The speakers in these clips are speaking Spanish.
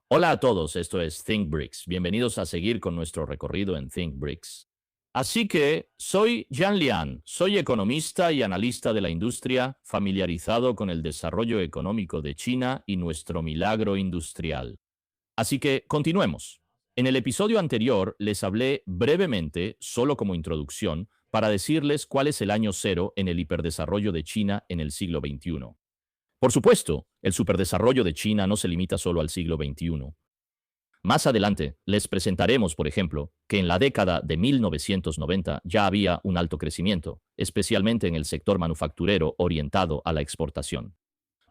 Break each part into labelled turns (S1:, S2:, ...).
S1: Hola a todos, esto es ThinkBricks. Bienvenidos a seguir con nuestro recorrido en ThinkBricks. Así que soy Yan Lian, soy economista y analista de la industria, familiarizado con el desarrollo económico de China y nuestro milagro industrial. Así que continuemos. En el episodio anterior les hablé brevemente, solo como introducción, para decirles cuál es el año cero en el hiperdesarrollo de China en el siglo XXI. Por supuesto, el superdesarrollo de China no se limita solo al siglo XXI. Más adelante, les presentaremos, por ejemplo, que en la década de 1990 ya había un alto crecimiento, especialmente en el sector manufacturero orientado a la exportación.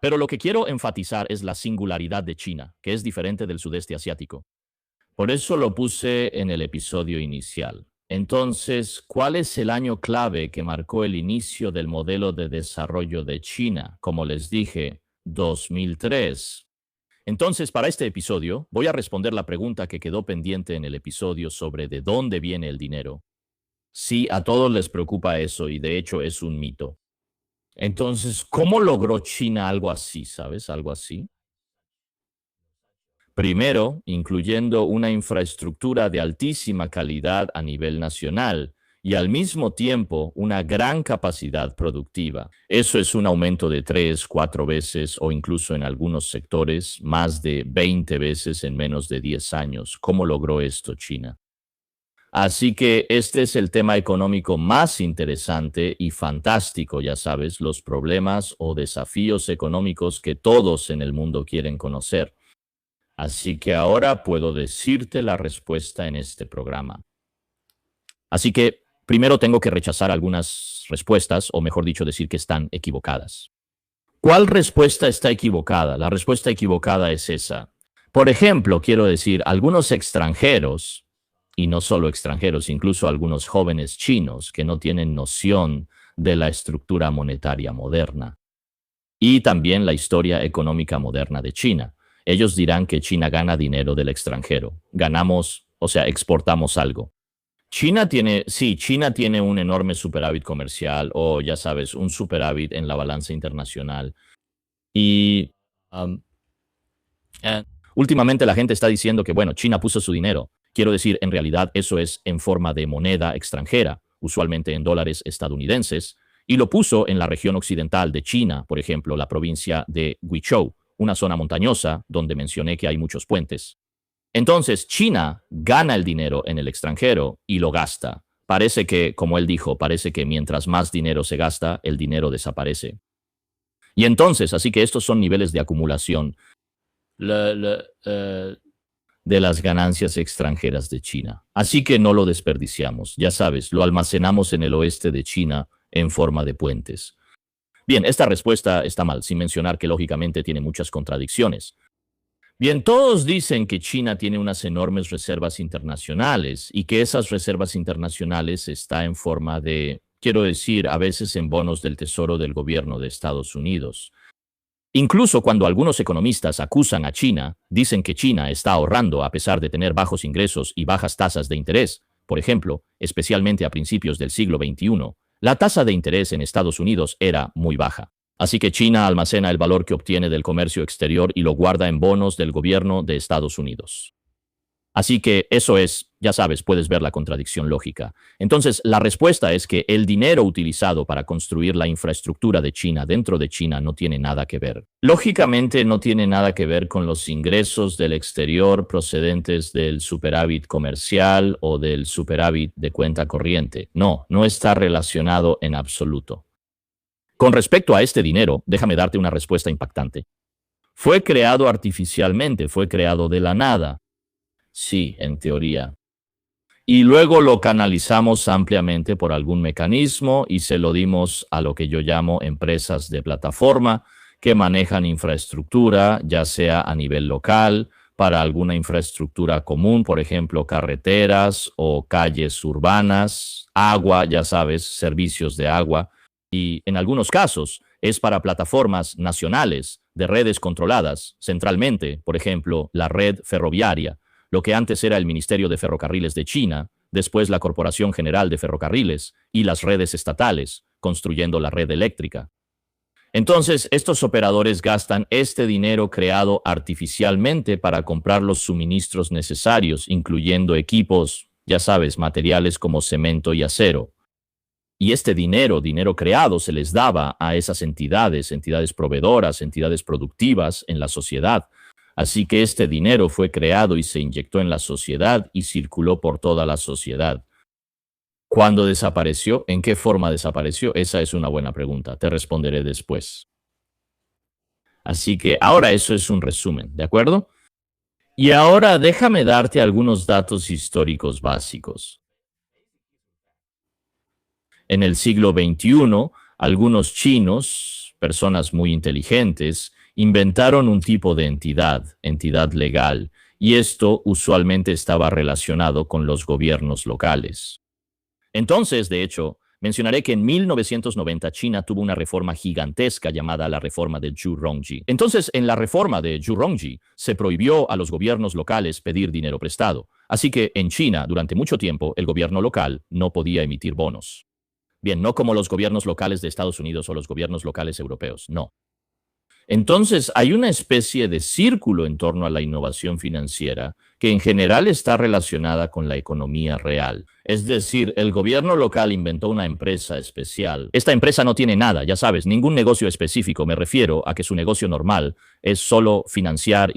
S1: Pero lo que quiero enfatizar es la singularidad de China, que es diferente del sudeste asiático. Por eso lo puse en el episodio inicial. Entonces, ¿cuál es el año clave que marcó el inicio del modelo de desarrollo de China? Como les dije, 2003. Entonces, para este episodio, voy a responder la pregunta que quedó pendiente en el episodio sobre de dónde viene el dinero. Sí, a todos les preocupa eso y de hecho es un mito. Entonces, ¿cómo logró China algo así, sabes? Algo así. Primero, incluyendo una infraestructura de altísima calidad a nivel nacional y al mismo tiempo una gran capacidad productiva. Eso es un aumento de 3, 4 veces o incluso en algunos sectores más de 20 veces en menos de 10 años. ¿Cómo logró esto China? Así que este es el tema económico más interesante y fantástico, ya sabes, los problemas o desafíos económicos que todos en el mundo quieren conocer. Así que ahora puedo decirte la respuesta en este programa. Así que primero tengo que rechazar algunas respuestas, o mejor dicho, decir que están equivocadas. ¿Cuál respuesta está equivocada? La respuesta equivocada es esa. Por ejemplo, quiero decir, algunos extranjeros, y no solo extranjeros, incluso algunos jóvenes chinos que no tienen noción de la estructura monetaria moderna y también la historia económica moderna de China. Ellos dirán que China gana dinero del extranjero. Ganamos, o sea, exportamos algo. China tiene un enorme superávit comercial o, ya sabes, un superávit en la balanza internacional. Y um, eh, últimamente la gente está diciendo que, bueno, China puso su dinero. Quiero decir, en realidad eso es en forma de moneda extranjera, usualmente en dólares estadounidenses, y lo puso en la región occidental de China, por ejemplo, la provincia de Guizhou, una zona montañosa donde mencioné que hay muchos puentes. Entonces, China gana el dinero en el extranjero y lo gasta. Parece que, como él dijo, parece que mientras más dinero se gasta, el dinero desaparece. Y entonces, así que estos son niveles de acumulación la- la, eh, de las ganancias extranjeras de China. Así que no lo desperdiciamos, ya sabes, lo almacenamos en el oeste de China en forma de puentes. Bien, esta respuesta está mal, sin mencionar que lógicamente tiene muchas contradicciones. Bien, todos dicen que China tiene unas enormes reservas internacionales y que esas reservas internacionales está en forma de, quiero decir, a veces en bonos del tesoro del gobierno de Estados Unidos. Incluso cuando algunos economistas acusan a China, dicen que China está ahorrando a pesar de tener bajos ingresos y bajas tasas de interés. Por ejemplo, especialmente a principios del siglo XXI, la tasa de interés en Estados Unidos era muy baja. Así que China almacena el valor que obtiene del comercio exterior y lo guarda en bonos del gobierno de Estados Unidos. Así que eso es, ya sabes, puedes ver la contradicción lógica. Entonces, la respuesta es que el dinero utilizado para construir la infraestructura de China dentro de China no tiene nada que ver. Lógicamente no tiene nada que ver con los ingresos del exterior procedentes del superávit comercial o del superávit de cuenta corriente. No, no está relacionado en absoluto. Con respecto a este dinero, déjame darte una respuesta impactante. Fue creado artificialmente, fue creado de la nada. Sí, en teoría. Y luego lo canalizamos ampliamente por algún mecanismo y se lo dimos a lo que yo llamo empresas de plataforma que manejan infraestructura, ya sea a nivel local, para alguna infraestructura común, por ejemplo, carreteras o calles urbanas, agua, ya sabes, servicios de agua. Y en algunos casos es para plataformas nacionales de redes controladas centralmente, por ejemplo, la red ferroviaria, lo que antes era el Ministerio de Ferrocarriles de China, después la Corporación General de Ferrocarriles y las redes estatales, construyendo la red eléctrica. Entonces, estos operadores gastan este dinero creado artificialmente para comprar los suministros necesarios, incluyendo equipos, ya sabes, materiales como cemento y acero. Y este dinero creado, se les daba a esas entidades, entidades proveedoras, entidades productivas en la sociedad. Así que este dinero fue creado y se inyectó en la sociedad y circuló por toda la sociedad. ¿Cuándo desapareció? ¿En qué forma desapareció? Esa es una buena pregunta. Te responderé después. Así que ahora eso es un resumen, ¿de acuerdo? Y ahora déjame darte algunos datos históricos básicos. En el siglo XXI, algunos chinos, personas muy inteligentes, inventaron un tipo de entidad legal, y esto usualmente estaba relacionado con los gobiernos locales. Entonces, de hecho, mencionaré que en 1990 China tuvo una reforma gigantesca llamada la reforma de Zhu Rongji. Entonces, en la reforma de Zhu Rongji se prohibió a los gobiernos locales pedir dinero prestado. Así que en China, durante mucho tiempo, el gobierno local no podía emitir bonos. Bien, no como los gobiernos locales de Estados Unidos o los gobiernos locales europeos, no. Entonces, hay una especie de círculo en torno a la innovación financiera que en general está relacionada con la economía real. Es decir, el gobierno local inventó una empresa especial. Esta empresa no tiene nada, ya sabes, ningún negocio específico. Me refiero a que su negocio normal es solo financiar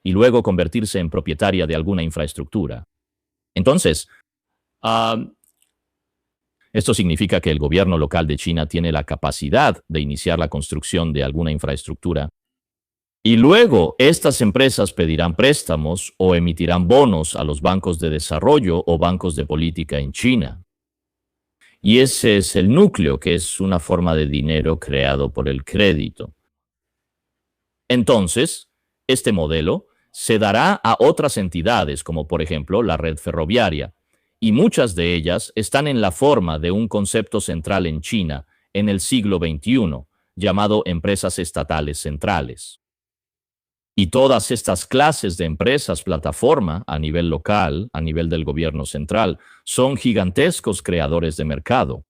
S1: y luego convertirse en propietaria de alguna infraestructura. Entonces, esto significa que el gobierno local de China tiene la capacidad de iniciar la construcción de alguna infraestructura y luego estas empresas pedirán préstamos o emitirán bonos a los bancos de desarrollo o bancos de política en China. Y ese es el núcleo, que es una forma de dinero creado por el crédito. Entonces, este modelo se dará a otras entidades, como por ejemplo la red ferroviaria, y muchas de ellas están en la forma de un concepto central en China en el siglo XXI, llamado empresas estatales centrales. Y todas estas clases de empresas plataforma a nivel local, a nivel del gobierno central, son gigantescos creadores de mercado.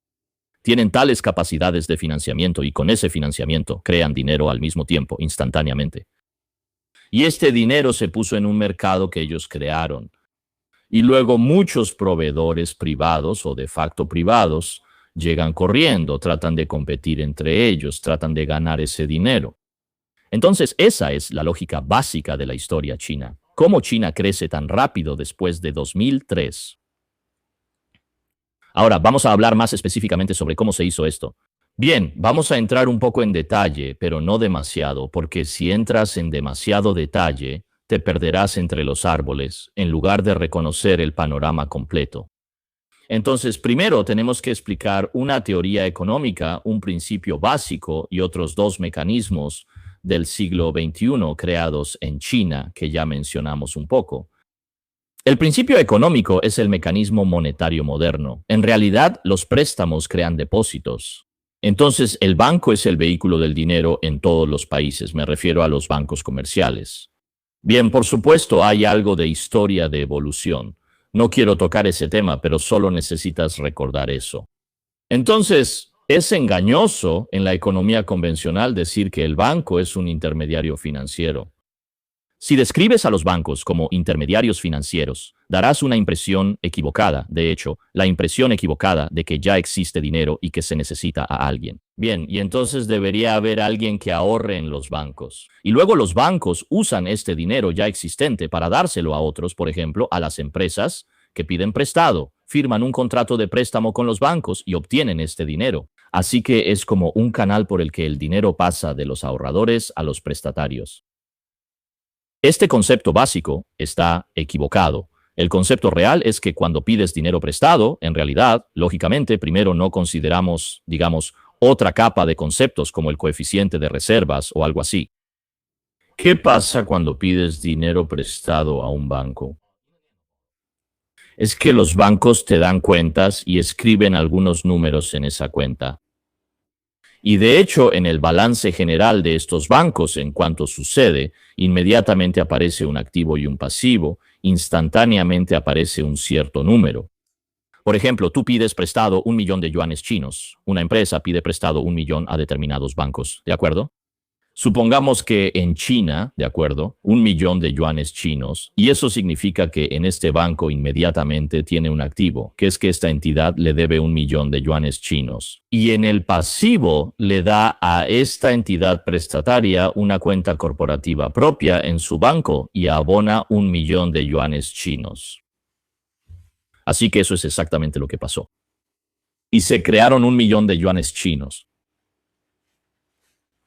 S1: Tienen tales capacidades de financiamiento y con ese financiamiento crean dinero al mismo tiempo, instantáneamente. Y este dinero se puso en un mercado que ellos crearon. Y luego muchos proveedores privados o de facto privados llegan corriendo, tratan de competir entre ellos, tratan de ganar ese dinero. Entonces, esa es la lógica básica de la historia china. ¿Cómo China crece tan rápido después de 2003? Ahora, vamos a hablar más específicamente sobre cómo se hizo esto. Bien, vamos a entrar un poco en detalle, pero no demasiado, porque si entras en demasiado detalle, te perderás entre los árboles, en lugar de reconocer el panorama completo. Entonces, primero tenemos que explicar una teoría económica, un principio básico y otros dos mecanismos del siglo XXI creados en China, que ya mencionamos un poco. El principio económico es el mecanismo monetario moderno. En realidad, los préstamos crean depósitos. Entonces, el banco es el vehículo del dinero en todos los países, me refiero a los bancos comerciales. Bien, por supuesto, hay algo de historia de evolución. No quiero tocar ese tema, pero solo necesitas recordar eso. Entonces, es engañoso en la economía convencional decir que el banco es un intermediario financiero. Si describes a los bancos como intermediarios financieros, darás una impresión equivocada, de hecho, la impresión equivocada de que ya existe dinero y que se necesita a alguien. Bien, y entonces debería haber alguien que ahorre en los bancos. Y luego los bancos usan este dinero ya existente para dárselo a otros, por ejemplo, a las empresas que piden prestado, firman un contrato de préstamo con los bancos y obtienen este dinero. Así que es como un canal por el que el dinero pasa de los ahorradores a los prestatarios. Este concepto básico está equivocado. El concepto real es que cuando pides dinero prestado, en realidad, lógicamente, primero no consideramos, digamos, otra capa de conceptos como el coeficiente de reservas o algo así. ¿Qué pasa cuando pides dinero prestado a un banco? Es que los bancos te dan cuentas y escriben algunos números en esa cuenta. Y de hecho, en el balance general de estos bancos, en cuanto sucede, inmediatamente aparece un activo y un pasivo, instantáneamente aparece un cierto número. Por ejemplo, tú pides prestado 1 millón de yuanes chinos. Una empresa pide prestado 1 millón a determinados bancos, ¿de acuerdo? Supongamos que en China, ¿de acuerdo? 1 millón de yuanes chinos, y eso significa que en este banco inmediatamente tiene un activo, que es que esta entidad le debe 1 millón de yuanes chinos. Y en el pasivo le da a esta entidad prestataria una cuenta corporativa propia en su banco y abona 1 millón de yuanes chinos. Así que eso es exactamente lo que pasó. Y se crearon 1 millón de yuanes chinos.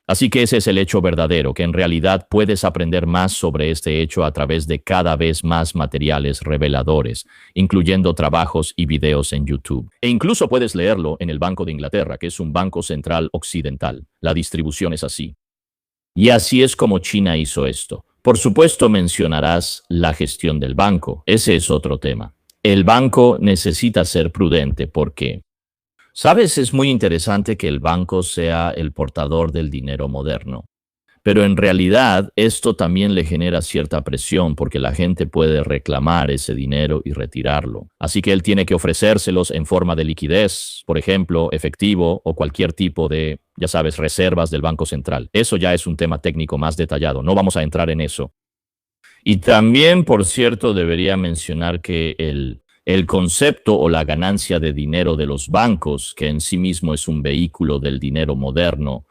S1: Así que ese es el hecho verdadero, que en realidad puedes aprender más sobre este hecho a través de cada vez más materiales reveladores, incluyendo trabajos y videos en YouTube. E incluso puedes leerlo en el Banco de Inglaterra, que es un banco central occidental. La distribución es así. Y así es como China hizo esto. Por supuesto mencionarás la gestión del banco. Ese es otro tema. El banco necesita ser prudente porque sabes, es muy interesante que el banco sea el portador del dinero moderno, pero en realidad esto también le genera cierta presión porque la gente puede reclamar ese dinero y retirarlo. Así que él tiene que ofrecérselos en forma de liquidez, por ejemplo, efectivo o cualquier tipo de, ya sabes, reservas del Banco Central. Eso ya es un tema técnico más detallado, no vamos a entrar en eso. Y también, por cierto, debería mencionar que el concepto o la ganancia de dinero de los bancos, que en sí mismo es un vehículo del dinero moderno,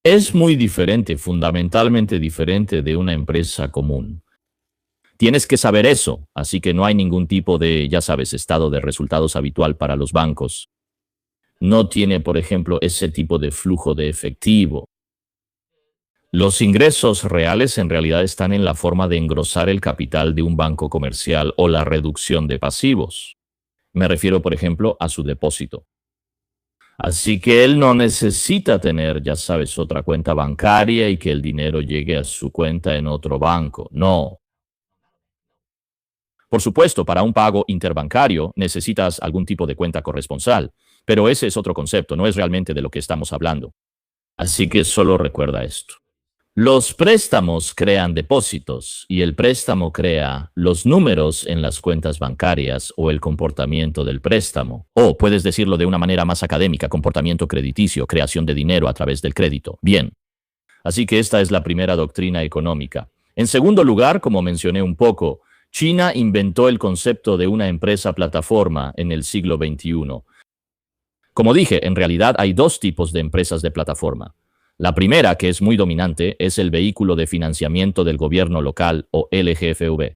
S1: es muy diferente, fundamentalmente diferente de una empresa común. Tienes que saber eso, así que no hay ningún tipo de, ya sabes, estado de resultados habitual para los bancos. No tiene, por ejemplo, ese tipo de flujo de efectivo. Los ingresos reales en realidad están en la forma de engrosar el capital de un banco comercial o la reducción de pasivos. Me refiero, por ejemplo, a su depósito. Así que él no necesita tener, ya sabes, otra cuenta bancaria y que el dinero llegue a su cuenta en otro banco. No. Por supuesto, para un pago interbancario necesitas algún tipo de cuenta corresponsal, pero ese es otro concepto, no es realmente de lo que estamos hablando. Así que solo recuerda esto. Los préstamos crean depósitos y el préstamo crea los números en las cuentas bancarias o el comportamiento del préstamo. O puedes decirlo de una manera más académica, comportamiento crediticio, creación de dinero a través del crédito. Bien, así que esta es la primera doctrina económica. En segundo lugar, como mencioné un poco, China inventó el concepto de una empresa plataforma en el siglo XXI. Como dije, en realidad hay dos tipos de empresas de plataforma. La primera, que es muy dominante, es el vehículo de financiamiento del gobierno local o LGFV.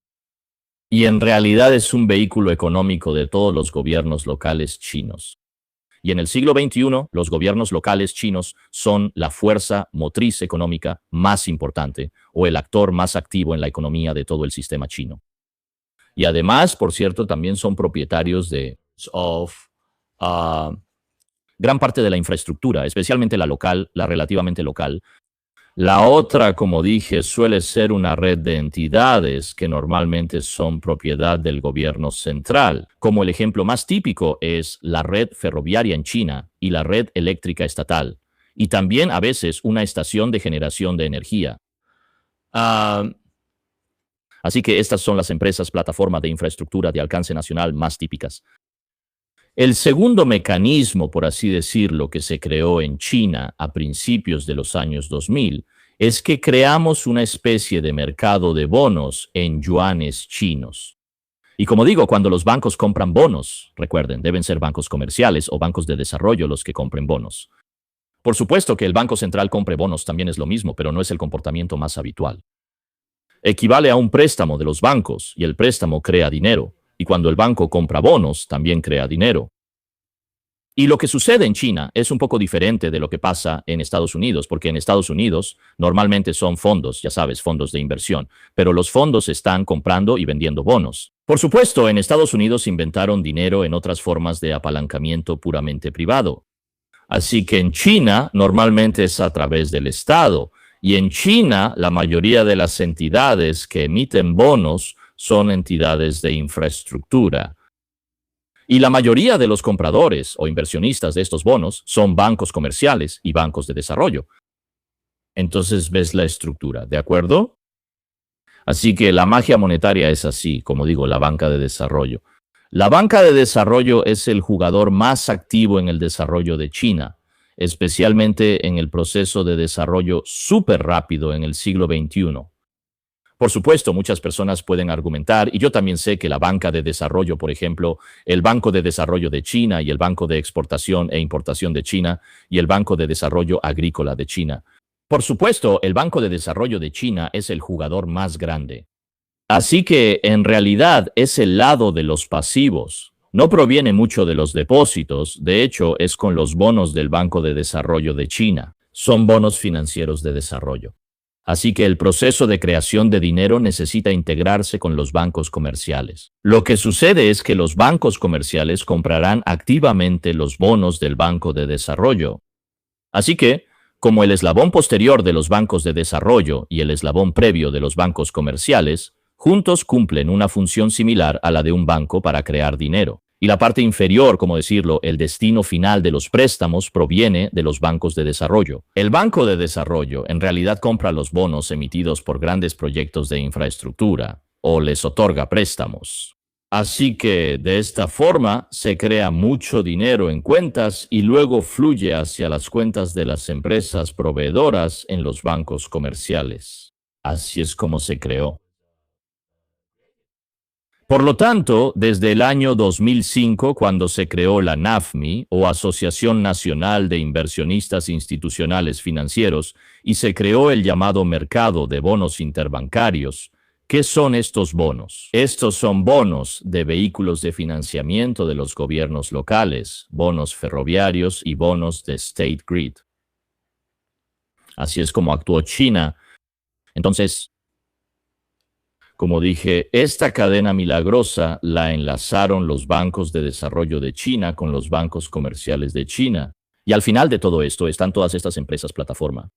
S1: Y en realidad es un vehículo económico de todos los gobiernos locales chinos. Y en el siglo XXI, los gobiernos locales chinos son la fuerza motriz económica más importante o el actor más activo en la economía de todo el sistema chino. Y además, por cierto, también son propietarios de gran parte de la infraestructura, especialmente la local, la relativamente local. La otra, como dije, suele ser una red de entidades que normalmente son propiedad del gobierno central. Como el ejemplo más típico es la red ferroviaria en China y la red eléctrica estatal. Y también a veces una estación de generación de energía. Así que estas son las empresas plataforma de infraestructura de alcance nacional más típicas. El segundo mecanismo, por así decirlo, que se creó en China a principios de los años 2000 es que creamos una especie de mercado de bonos en yuanes chinos. Y como digo, cuando los bancos compran bonos, recuerden, deben ser bancos comerciales o bancos de desarrollo los que compren bonos. Por supuesto que el Banco Central compre bonos también es lo mismo, pero no es el comportamiento más habitual. Equivale a un préstamo de los bancos y el préstamo crea dinero. Y cuando el banco compra bonos, también crea dinero. Y lo que sucede en China es un poco diferente de lo que pasa en Estados Unidos, porque en Estados Unidos normalmente son fondos, ya sabes, fondos de inversión, pero los fondos están comprando y vendiendo bonos. Por supuesto, en Estados Unidos inventaron dinero en otras formas de apalancamiento puramente privado. Así que en China normalmente es a través del Estado. Y en China la mayoría de las entidades que emiten bonos son entidades de infraestructura. Y la mayoría de los compradores o inversionistas de estos bonos son bancos comerciales y bancos de desarrollo. Entonces ves la estructura, ¿de acuerdo? Así que la magia monetaria es así, como digo, la banca de desarrollo. La banca de desarrollo es el jugador más activo en el desarrollo de China, especialmente en el proceso de desarrollo súper rápido en el siglo XXI. Por supuesto, muchas personas pueden argumentar, y yo también sé que la banca de desarrollo, por ejemplo, el Banco de Desarrollo de China y el Banco de Exportación e Importación de China y el Banco de Desarrollo Agrícola de China. Por supuesto, el Banco de Desarrollo de China es el jugador más grande. Así que, en realidad, es el lado de los pasivos. No proviene mucho de los depósitos, de hecho, es con los bonos del Banco de Desarrollo de China. Son bonos financieros de desarrollo. Así que el proceso de creación de dinero necesita integrarse con los bancos comerciales. Lo que sucede es que los bancos comerciales comprarán activamente los bonos del Banco de Desarrollo. Así que, como el eslabón posterior de los bancos de desarrollo y el eslabón previo de los bancos comerciales, juntos cumplen una función similar a la de un banco para crear dinero. Y la parte inferior, como decirlo, el destino final de los préstamos proviene de los bancos de desarrollo. El banco de desarrollo en realidad compra los bonos emitidos por grandes proyectos de infraestructura o les otorga préstamos. Así que de esta forma se crea mucho dinero en cuentas y luego fluye hacia las cuentas de las empresas proveedoras en los bancos comerciales. Así es como se creó. Por lo tanto, desde el año 2005, cuando se creó la NAFMI, o Asociación Nacional de Inversionistas Institucionales Financieros, y se creó el llamado mercado de bonos interbancarios, ¿qué son estos bonos? Estos son bonos de vehículos de financiamiento de los gobiernos locales, bonos ferroviarios y bonos de State Grid. Así es como actuó China. Entonces, como dije, esta cadena milagrosa la enlazaron los bancos de desarrollo de China con los bancos comerciales de China. Y al final de todo esto están todas estas empresas plataforma.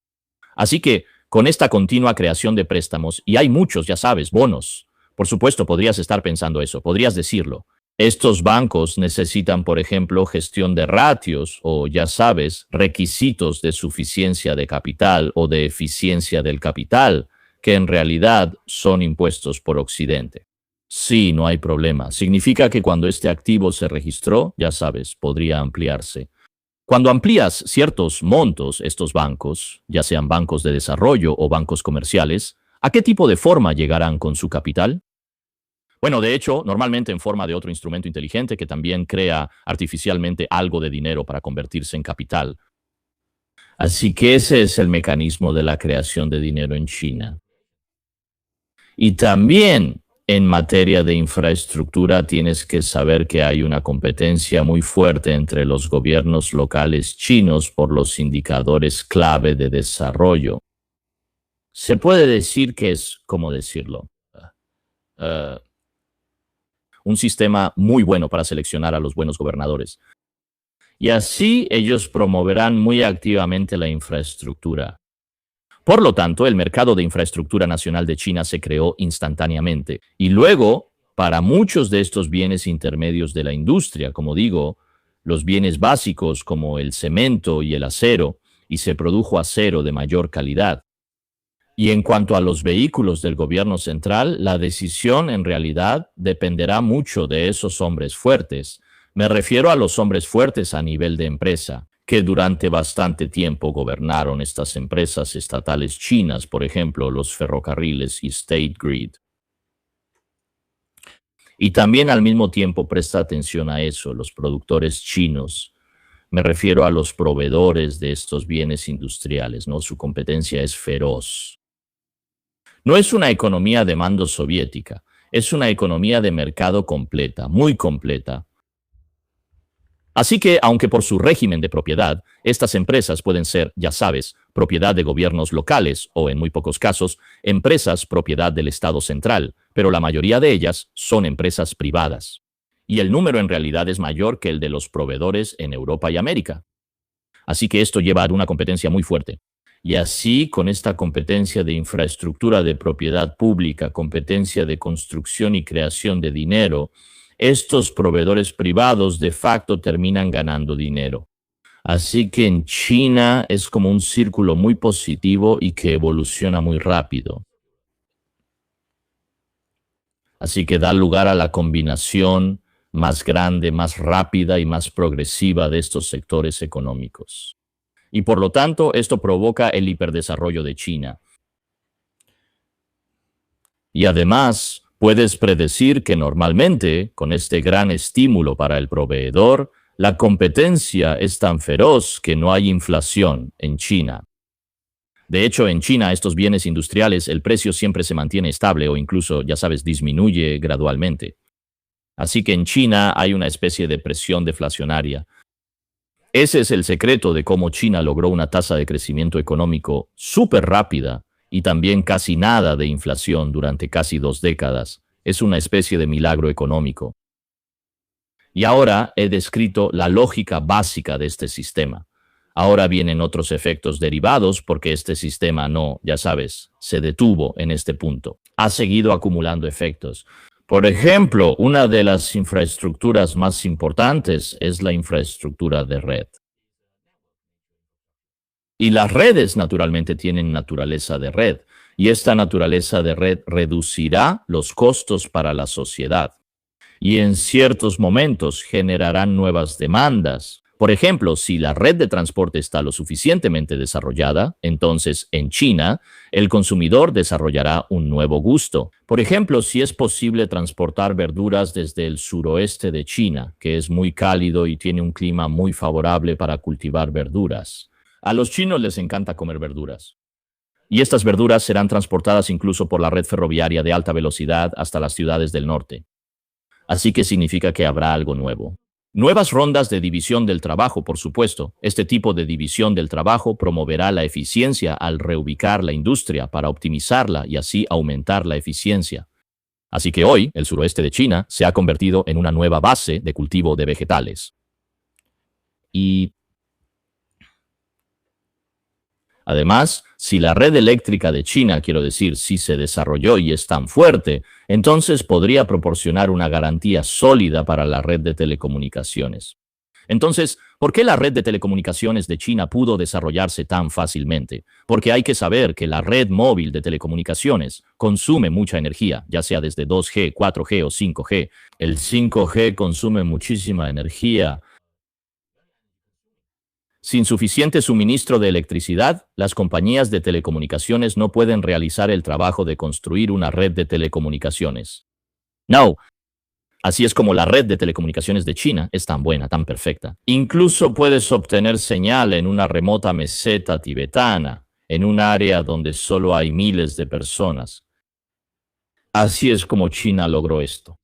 S1: Así que, con esta continua creación de préstamos, y hay muchos, ya sabes, bonos. Por supuesto, podrías estar pensando eso, podrías decirlo. Estos bancos necesitan, por ejemplo, gestión de ratios o, ya sabes, requisitos de suficiencia de capital o de eficiencia del capital, que en realidad son impuestos por Occidente. Sí, no hay problema. Significa que cuando este activo se registró, ya sabes, podría ampliarse. Cuando amplías ciertos montos, estos bancos, ya sean bancos de desarrollo o bancos comerciales, ¿a qué tipo de forma llegarán con su capital? Bueno, de hecho, normalmente en forma de otro instrumento inteligente que también crea artificialmente algo de dinero para convertirse en capital. Así que ese es el mecanismo de la creación de dinero en China. Y también en materia de infraestructura tienes que saber que hay una competencia muy fuerte entre los gobiernos locales chinos por los indicadores clave de desarrollo. Se puede decir que es, ¿cómo decirlo? Eh, un sistema muy bueno para seleccionar a los buenos gobernadores. Y así ellos promoverán muy activamente la infraestructura. Por lo tanto, el mercado de infraestructura nacional de China se creó instantáneamente. Y luego, para muchos de estos bienes intermedios de la industria, como digo, los bienes básicos como el cemento y el acero, y se produjo acero de mayor calidad. Y en cuanto a los vehículos del gobierno central, la decisión en realidad dependerá mucho de esos hombres fuertes. Me refiero a los hombres fuertes a nivel de empresa, que durante bastante tiempo gobernaron estas empresas estatales chinas, por ejemplo, los ferrocarriles y State Grid. Y también al mismo tiempo presta atención a eso, los productores chinos. Me refiero a los proveedores de estos bienes industriales, ¿no? Su competencia es feroz. No es una economía de mando soviética, es una economía de mercado completa, muy completa. Así que, aunque por su régimen de propiedad, estas empresas pueden ser, ya sabes, propiedad de gobiernos locales o, en muy pocos casos, empresas propiedad del Estado central, pero la mayoría de ellas son empresas privadas. Y el número en realidad es mayor que el de los proveedores en Europa y América. Así que esto lleva a una competencia muy fuerte. Y así, con esta competencia de infraestructura de propiedad pública, competencia de construcción y creación de dinero, estos proveedores privados de facto terminan ganando dinero. Así que en China es como un círculo muy positivo y que evoluciona muy rápido. Así que da lugar a la combinación más grande, más rápida y más progresiva de estos sectores económicos. Y por lo tanto, esto provoca el hiperdesarrollo de China. Y además, puedes predecir que normalmente, con este gran estímulo para el proveedor, la competencia es tan feroz que no hay inflación en China. De hecho, en China, estos bienes industriales, el precio siempre se mantiene estable o incluso, ya sabes, disminuye gradualmente. Así que en China hay una especie de presión deflacionaria. Ese es el secreto de cómo China logró una tasa de crecimiento económico súper rápida y también casi nada de inflación durante casi 2 décadas. Es una especie de milagro económico. Y ahora he descrito la lógica básica de este sistema. Ahora vienen otros efectos derivados porque este sistema no, ya sabes, se detuvo en este punto. Ha seguido acumulando efectos. Por ejemplo, una de las infraestructuras más importantes es la infraestructura de red. Y las redes naturalmente tienen naturaleza de red, y esta naturaleza de red reducirá los costos para la sociedad. Y en ciertos momentos generarán nuevas demandas. Por ejemplo, si la red de transporte está lo suficientemente desarrollada, entonces en China el consumidor desarrollará un nuevo gusto. Por ejemplo, si es posible transportar verduras desde el suroeste de China, que es muy cálido y tiene un clima muy favorable para cultivar verduras. A los chinos les encanta comer verduras. Y estas verduras serán transportadas incluso por la red ferroviaria de alta velocidad hasta las ciudades del norte. Así que significa que habrá algo nuevo. Nuevas rondas de división del trabajo, por supuesto. Este tipo de división del trabajo promoverá la eficiencia al reubicar la industria para optimizarla y así aumentar la eficiencia. Así que hoy, el suroeste de China se ha convertido en una nueva base de cultivo de vegetales. Y además, si la red eléctrica de China, quiero decir, si se desarrolló y es tan fuerte, entonces podría proporcionar una garantía sólida para la red de telecomunicaciones. Entonces, ¿por qué la red de telecomunicaciones de China pudo desarrollarse tan fácilmente? Porque hay que saber que la red móvil de telecomunicaciones consume mucha energía, ya sea desde 2G, 4G o 5G. El 5G consume muchísima energía. Sin suficiente suministro de electricidad, las compañías de telecomunicaciones no pueden realizar el trabajo de construir una red de telecomunicaciones. No. Así es como la red de telecomunicaciones de China es tan buena, tan perfecta. Incluso puedes obtener señal en una remota meseta tibetana, en un área donde solo hay miles de personas. Así es como China logró esto.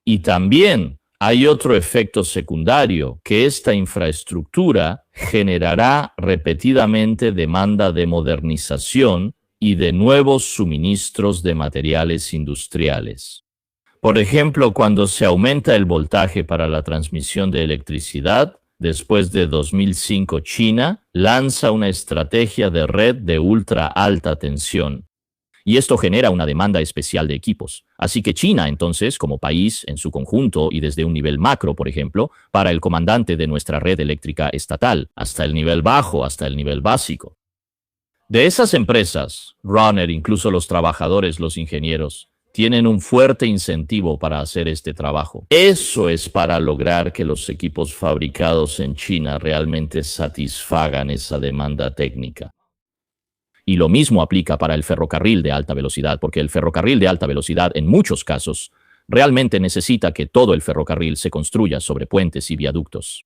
S1: Y también hay otro efecto secundario, que esta infraestructura generará repetidamente demanda de modernización y de nuevos suministros de materiales industriales. Por ejemplo, cuando se aumenta el voltaje para la transmisión de electricidad, después de 2005 China lanza una estrategia de red de ultra alta tensión. Y esto genera una demanda especial de equipos. Así que China, entonces, como país en su conjunto y desde un nivel macro, por ejemplo, para el comandante de nuestra red eléctrica estatal, hasta el nivel bajo, hasta el nivel básico. De esas empresas, Runner, incluso los trabajadores, los ingenieros, tienen un fuerte incentivo para hacer este trabajo. Eso es para lograr que los equipos fabricados en China realmente satisfagan esa demanda técnica. Y lo mismo aplica para el ferrocarril de alta velocidad, porque el ferrocarril de alta velocidad, en muchos casos, realmente necesita que todo el ferrocarril se construya sobre puentes y viaductos.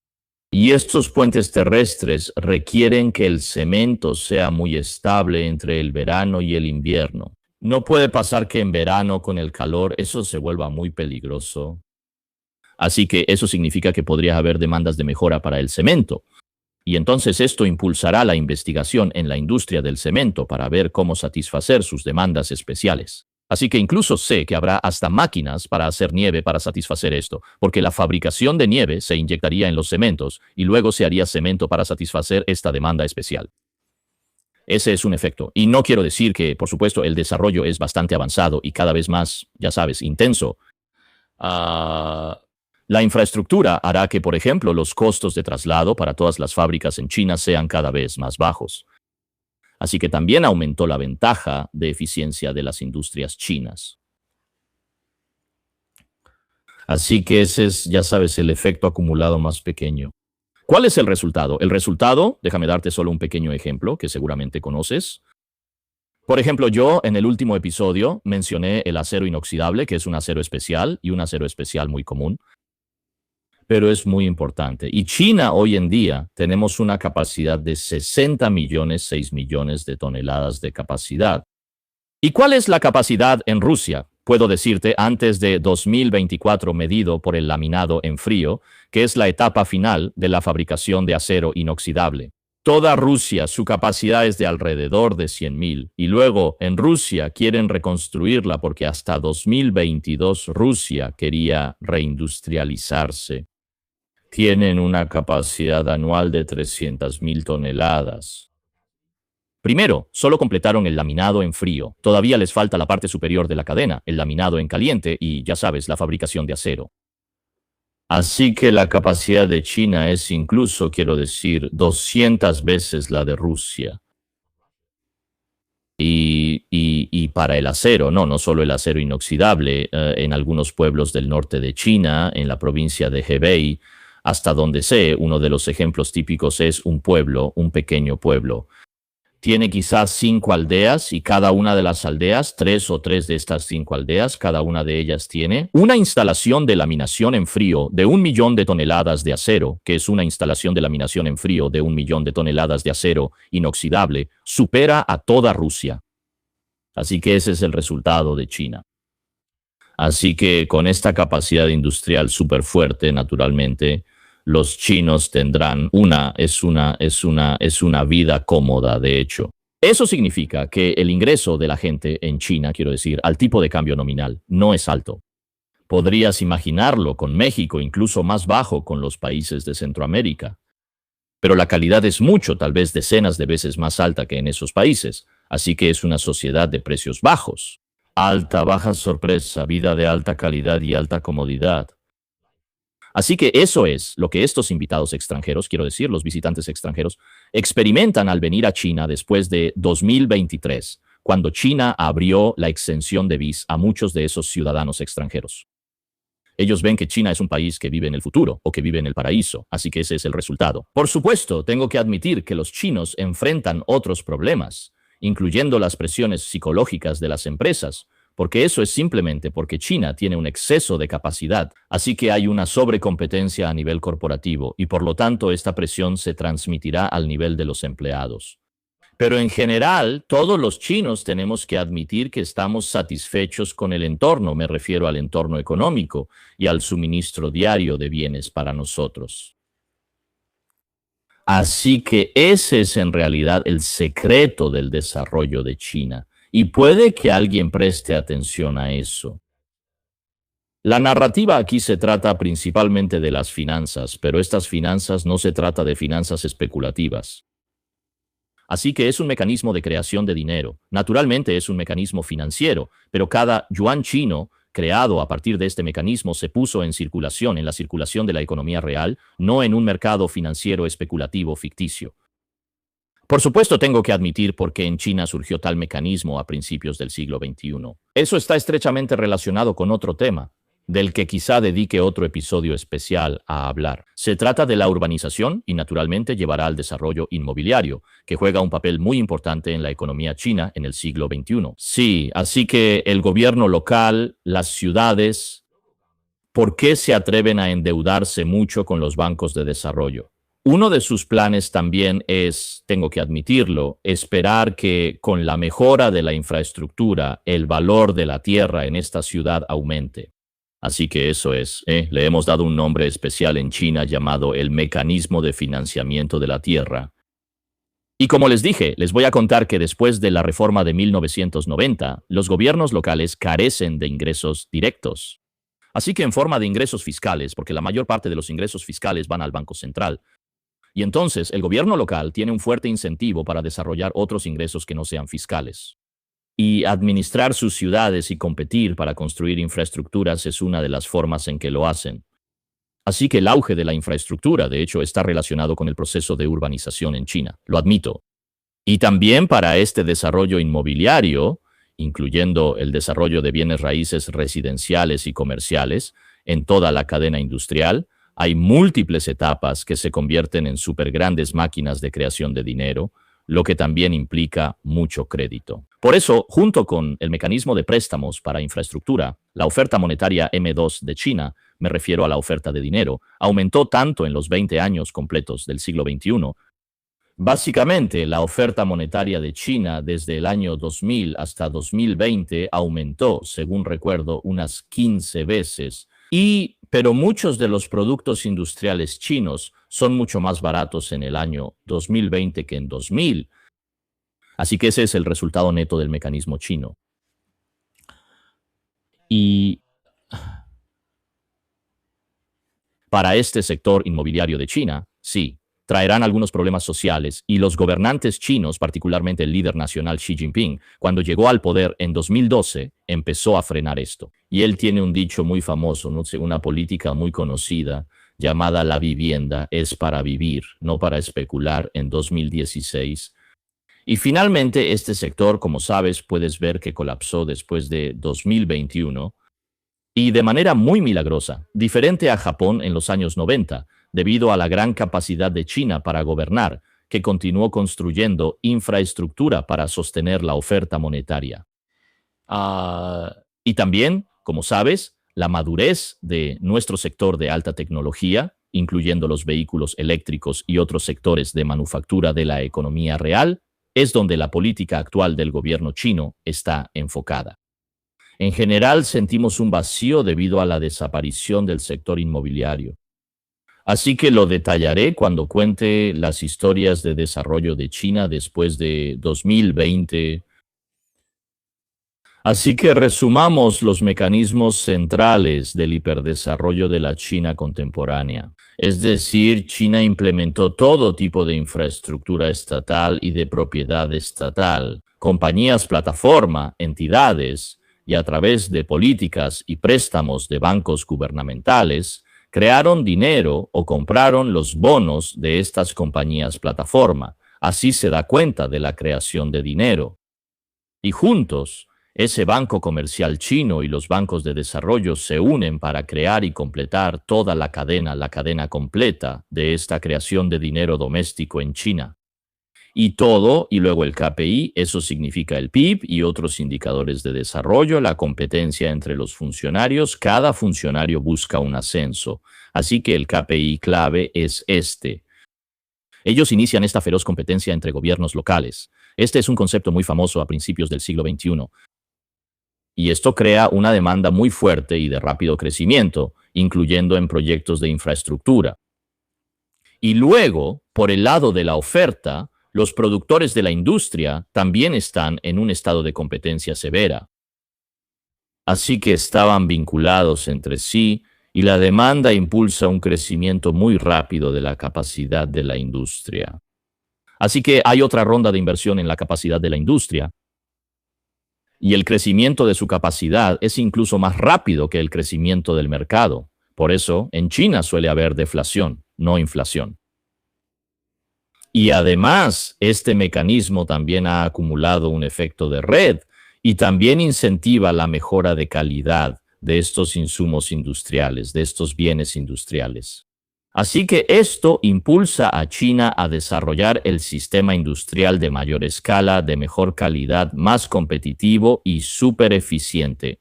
S1: Y estos puentes terrestres requieren que el cemento sea muy estable entre el verano y el invierno. No puede pasar que en verano, con el calor, eso se vuelva muy peligroso. Así que eso significa que podría haber demandas de mejora para el cemento. Y entonces esto impulsará la investigación en la industria del cemento para ver cómo satisfacer sus demandas especiales. Así que incluso sé que habrá hasta máquinas para hacer nieve para satisfacer esto, porque la fabricación de nieve se inyectaría en los cementos y luego se haría cemento para satisfacer esta demanda especial. Ese es un efecto. Y no quiero decir que, por supuesto, el desarrollo es bastante avanzado y cada vez más, ya sabes, intenso. La infraestructura hará que, por ejemplo, los costos de traslado para todas las fábricas en China sean cada vez más bajos. Así que también aumentó la ventaja de eficiencia de las industrias chinas. Así que ese es, ya sabes, el efecto acumulado más pequeño. ¿Cuál es el resultado? El resultado, déjame darte solo un pequeño ejemplo que seguramente conoces. Por ejemplo, yo en el último episodio mencioné el acero inoxidable, que es un acero especial y un acero especial muy común, pero es muy importante. Y China hoy en día tenemos una capacidad de 60 millones, 6 millones de toneladas de capacidad. ¿Y cuál es la capacidad en Rusia? Puedo decirte antes de 2024 medido por el laminado en frío, que es la etapa final de la fabricación de acero inoxidable. Toda Rusia, su capacidad es de alrededor de 100.000 y luego en Rusia quieren reconstruirla porque hasta 2022 Rusia quería reindustrializarse. Tienen una capacidad anual de 300.000 toneladas. Primero, solo completaron el laminado en frío. Todavía les falta la parte superior de la cadena, el laminado en caliente y, ya sabes, la fabricación de acero. Así que la capacidad de China es incluso, quiero decir, 200 veces la de Rusia. Y para el acero, no solo el acero inoxidable, en algunos pueblos del norte de China, en la provincia de Hebei, hasta donde sé, uno de los ejemplos típicos es un pueblo, un pequeño pueblo. Tiene quizás 5 aldeas y cada una de las aldeas, 3 de estas 5 aldeas, cada una de ellas tiene una instalación de laminación en frío de 1 millón de toneladas de acero, que es una instalación de laminación en frío de 1 millón de toneladas de acero inoxidable, supera a toda Rusia. Así que ese es el resultado de China. Así que con esta capacidad industrial súper fuerte, naturalmente, los chinos tendrán es una vida cómoda, de hecho. Eso significa que el ingreso de la gente en China, quiero decir, al tipo de cambio nominal, no es alto. Podrías imaginarlo con México, incluso más bajo con los países de Centroamérica. Pero la calidad es mucho, tal vez decenas de veces más alta que en esos países. Así que es una sociedad de precios bajos. Alta, baja sorpresa, vida de alta calidad y alta comodidad. Así que eso es lo que estos invitados extranjeros, quiero decir, los visitantes extranjeros, experimentan al venir a China después de 2023, cuando China abrió la exención de vis a muchos de esos ciudadanos extranjeros. Ellos ven que China es un país que vive en el futuro o que vive en el paraíso, así que ese es el resultado. Por supuesto, tengo que admitir que los chinos enfrentan otros problemas, incluyendo las presiones psicológicas de las empresas, porque eso es simplemente porque China tiene un exceso de capacidad, así que hay una sobrecompetencia a nivel corporativo y por lo tanto esta presión se transmitirá al nivel de los empleados. Pero en general, todos los chinos tenemos que admitir que estamos satisfechos con el entorno, me refiero al entorno económico y al suministro diario de bienes para nosotros. Así que ese es en realidad el secreto del desarrollo de China. Y puede que alguien preste atención a eso. La narrativa aquí se trata principalmente de las finanzas, pero estas finanzas no se trata de finanzas especulativas. Así que es un mecanismo de creación de dinero. Naturalmente es un mecanismo financiero, pero cada yuan chino creado a partir de este mecanismo se puso en circulación, en la circulación de la economía real, no en un mercado financiero especulativo ficticio. Por supuesto, tengo que admitir por qué en China surgió tal mecanismo a principios del siglo XXI. Eso está estrechamente relacionado con otro tema, del que quizá dedique otro episodio especial a hablar. Se trata de la urbanización y naturalmente llevará al desarrollo inmobiliario, que juega un papel muy importante en la economía china en el siglo XXI. Sí, así que el gobierno local, las ciudades, ¿por qué se atreven a endeudarse mucho con los bancos de desarrollo? Uno de sus planes también es, tengo que admitirlo, esperar que con la mejora de la infraestructura, el valor de la tierra en esta ciudad aumente. Así que eso es, le hemos dado un nombre especial en China llamado el mecanismo de financiamiento de la tierra. Y como les dije, les voy a contar que después de la reforma de 1990, los gobiernos locales carecen de ingresos directos. Así que en forma de ingresos fiscales, porque la mayor parte de los ingresos fiscales van al Banco Central, y entonces el gobierno local tiene un fuerte incentivo para desarrollar otros ingresos que no sean fiscales. Y administrar sus ciudades y competir para construir infraestructuras es una de las formas en que lo hacen. Así que el auge de la infraestructura, de hecho, está relacionado con el proceso de urbanización en China, lo admito. Y también para este desarrollo inmobiliario, incluyendo el desarrollo de bienes raíces residenciales y comerciales, en toda la cadena industrial. Hay múltiples etapas que se convierten en supergrandes máquinas de creación de dinero, lo que también implica mucho crédito. Por eso, junto con el mecanismo de préstamos para infraestructura, la oferta monetaria M2 de China, me refiero a la oferta de dinero, aumentó tanto en los 20 años completos del siglo XXI. Básicamente, la oferta monetaria de China desde el año 2000 hasta 2020 aumentó, según recuerdo, unas 15 veces. Pero muchos de los productos industriales chinos son mucho más baratos en el año 2020 que en 2000. Así que ese es el resultado neto del mecanismo chino. Y para este sector inmobiliario de China, sí, traerán algunos problemas sociales y los gobernantes chinos, particularmente el líder nacional Xi Jinping, cuando llegó al poder en 2012, empezó a frenar esto. Y él tiene un dicho muy famoso, ¿no? Una política muy conocida llamada la vivienda es para vivir, no para especular en 2016. Y finalmente este sector, como sabes, puedes ver que colapsó después de 2021 y de manera muy milagrosa, diferente a Japón en los años 90, debido a la gran capacidad de China para gobernar, que continuó construyendo infraestructura para sostener la oferta monetaria. Y también, como sabes, la madurez de nuestro sector de alta tecnología, incluyendo los vehículos eléctricos y otros sectores de manufactura de la economía real, es donde la política actual del gobierno chino está enfocada. En general, sentimos un vacío debido a la desaparición del sector inmobiliario. Así que lo detallaré cuando cuente las historias de desarrollo de China después de 2020. Así que resumamos los mecanismos centrales del hiperdesarrollo de la China contemporánea. Es decir, China implementó todo tipo de infraestructura estatal y de propiedad estatal, compañías plataforma, entidades, y a través de políticas y préstamos de bancos gubernamentales, crearon dinero o compraron los bonos de estas compañías plataforma. Así se da cuenta de la creación de dinero. Y juntos, ese banco comercial chino y los bancos de desarrollo se unen para crear y completar toda la cadena completa de esta creación de dinero doméstico en China. Y luego el KPI, eso significa el PIB y otros indicadores de desarrollo, la competencia entre los funcionarios, cada funcionario busca un ascenso. Así que el KPI clave es este. Ellos inician esta feroz competencia entre gobiernos locales. Este es un concepto muy famoso a principios del siglo XXI. Y esto crea una demanda muy fuerte y de rápido crecimiento, incluyendo en proyectos de infraestructura. Y luego, por el lado de la oferta, los productores de la industria también están en un estado de competencia severa. Así que estaban vinculados entre sí y la demanda impulsa un crecimiento muy rápido de la capacidad de la industria. Así que hay otra ronda de inversión en la capacidad de la industria y el crecimiento de su capacidad es incluso más rápido que el crecimiento del mercado. Por eso, en China suele haber deflación, no inflación. Y además, este mecanismo también ha acumulado un efecto de red y también incentiva la mejora de calidad de estos insumos industriales, de estos bienes industriales. Así que esto impulsa a China a desarrollar el sistema industrial de mayor escala, de mejor calidad, más competitivo y súper eficiente.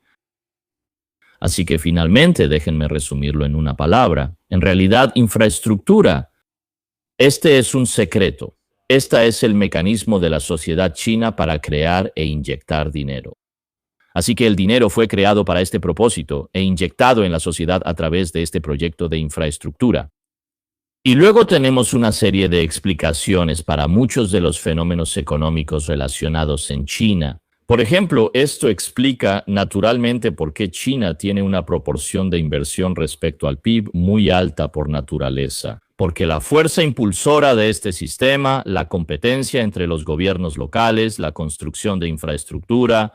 S1: Así que finalmente, déjenme resumirlo en una palabra. En realidad, infraestructura. Este es un secreto. Este es el mecanismo de la sociedad china para crear e inyectar dinero. Así que el dinero fue creado para este propósito e inyectado en la sociedad a través de este proyecto de infraestructura. Y luego tenemos una serie de explicaciones para muchos de los fenómenos económicos relacionados en China. Por ejemplo, esto explica naturalmente por qué China tiene una proporción de inversión respecto al PIB muy alta por naturaleza. Porque la fuerza impulsora de este sistema, la competencia entre los gobiernos locales, la construcción de infraestructura,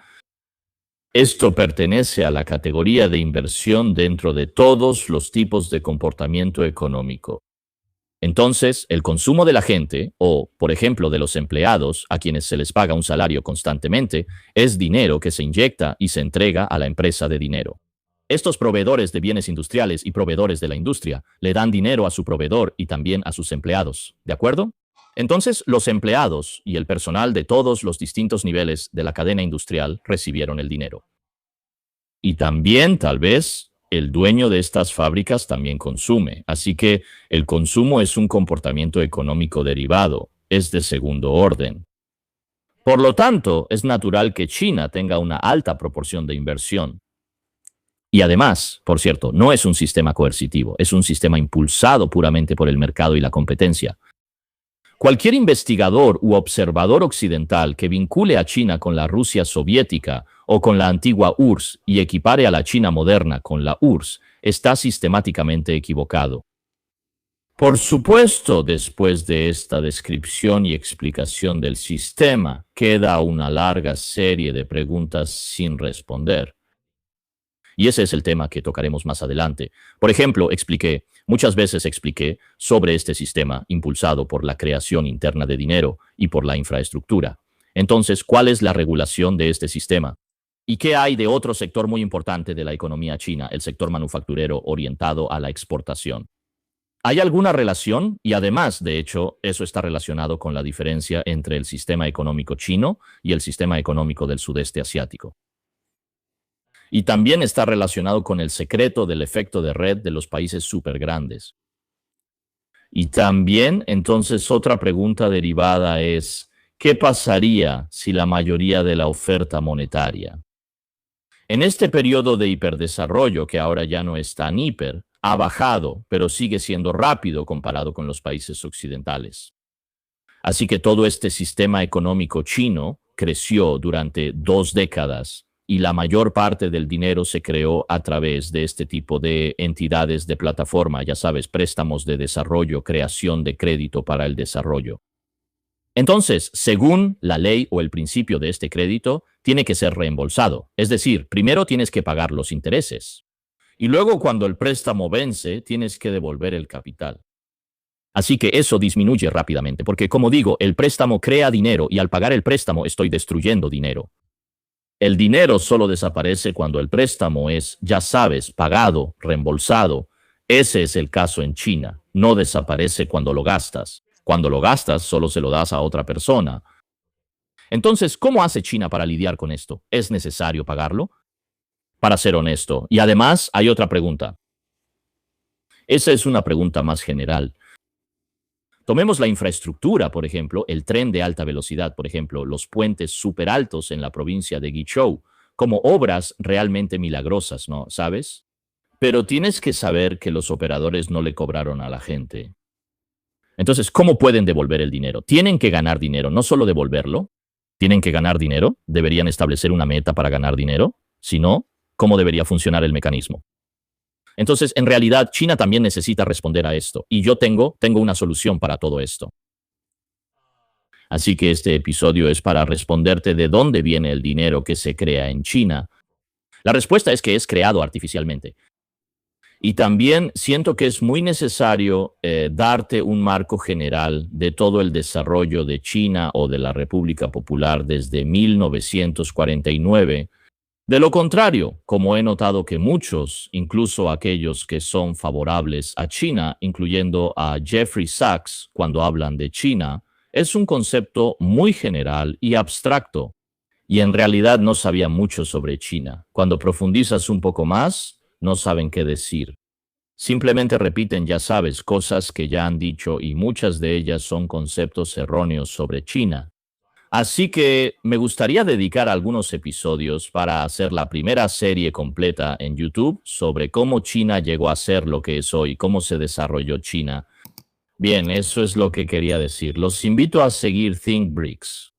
S1: esto pertenece a la categoría de inversión dentro de todos los tipos de comportamiento económico. Entonces, el consumo de la gente, o, por ejemplo, de los empleados, a quienes se les paga un salario constantemente, es dinero que se inyecta y se entrega a la empresa de dinero. Estos proveedores de bienes industriales y proveedores de la industria le dan dinero a su proveedor y también a sus empleados, ¿de acuerdo? Entonces, los empleados y el personal de todos los distintos niveles de la cadena industrial recibieron el dinero. Y también, tal vez, el dueño de estas fábricas también consume. Así que el consumo es un comportamiento económico derivado, es de segundo orden. Por lo tanto, es natural que China tenga una alta proporción de inversión. Y además, por cierto, no es un sistema coercitivo, es un sistema impulsado puramente por el mercado y la competencia. Cualquier investigador u observador occidental que vincule a China con la Rusia soviética o con la antigua URSS y equipare a la China moderna con la URSS está sistemáticamente equivocado. Por supuesto, después de esta descripción y explicación del sistema, queda una larga serie de preguntas sin responder. Y ese es el tema que tocaremos más adelante. Por ejemplo, muchas veces expliqué sobre este sistema impulsado por la creación interna de dinero y por la infraestructura. Entonces, ¿cuál es la regulación de este sistema? ¿Y qué hay de otro sector muy importante de la economía china, el sector manufacturero orientado a la exportación? ¿Hay alguna relación? Y además, de hecho, eso está relacionado con la diferencia entre el sistema económico chino y el sistema económico del sudeste asiático. Y también está relacionado con el secreto del efecto de red de los países supergrandes. Y también, entonces, otra pregunta derivada es, ¿qué pasaría si la mayoría de la oferta monetaria? En este periodo de hiperdesarrollo, que ahora ya no es tan hiper, ha bajado, pero sigue siendo rápido comparado con los países occidentales. Así que todo este sistema económico chino creció durante 2 décadas y la mayor parte del dinero se creó a través de este tipo de entidades de plataforma, ya sabes, préstamos de desarrollo, creación de crédito para el desarrollo. Entonces, según la ley o el principio de este crédito, tiene que ser reembolsado. Es decir, primero tienes que pagar los intereses. Y luego, cuando el préstamo vence, tienes que devolver el capital. Así que eso disminuye rápidamente, porque como digo, el préstamo crea dinero y al pagar el préstamo estoy destruyendo dinero. El dinero solo desaparece cuando el préstamo es, ya sabes, pagado, reembolsado. Ese es el caso en China. No desaparece cuando lo gastas. Cuando lo gastas, solo se lo das a otra persona. Entonces, ¿cómo hace China para lidiar con esto? ¿Es necesario pagarlo? Para ser honesto. Y además, hay otra pregunta. Esa es una pregunta más general. Tomemos la infraestructura, por ejemplo, el tren de alta velocidad, por ejemplo, los puentes superaltos en la provincia de Guizhou, como obras realmente milagrosas, ¿no? ¿Sabes? Pero tienes que saber que los operadores no le cobraron a la gente. Entonces, ¿cómo pueden devolver el dinero? Tienen que ganar dinero, no solo devolverlo. Tienen que ganar dinero. Deberían establecer una meta para ganar dinero. Si no, ¿cómo debería funcionar el mecanismo? Entonces, en realidad, China también necesita responder a esto. Y yo tengo una solución para todo esto. Así que este episodio es para responderte de dónde viene el dinero que se crea en China. La respuesta es que es creado artificialmente. Y también siento que es muy necesario darte un marco general de todo el desarrollo de China o de la República Popular desde 1949. De lo contrario, como he notado que muchos, incluso aquellos que son favorables a China, incluyendo a Jeffrey Sachs cuando hablan de China, es un concepto muy general y abstracto, y en realidad no sabían mucho sobre China. Cuando profundizas un poco más, no saben qué decir. Simplemente repiten, ya sabes, cosas que ya han dicho y muchas de ellas son conceptos erróneos sobre China. Así que me gustaría dedicar algunos episodios para hacer la primera serie completa en YouTube sobre cómo China llegó a ser lo que es hoy, cómo se desarrolló China. Bien, eso es lo que quería decir. Los invito a seguir ThinkBricks.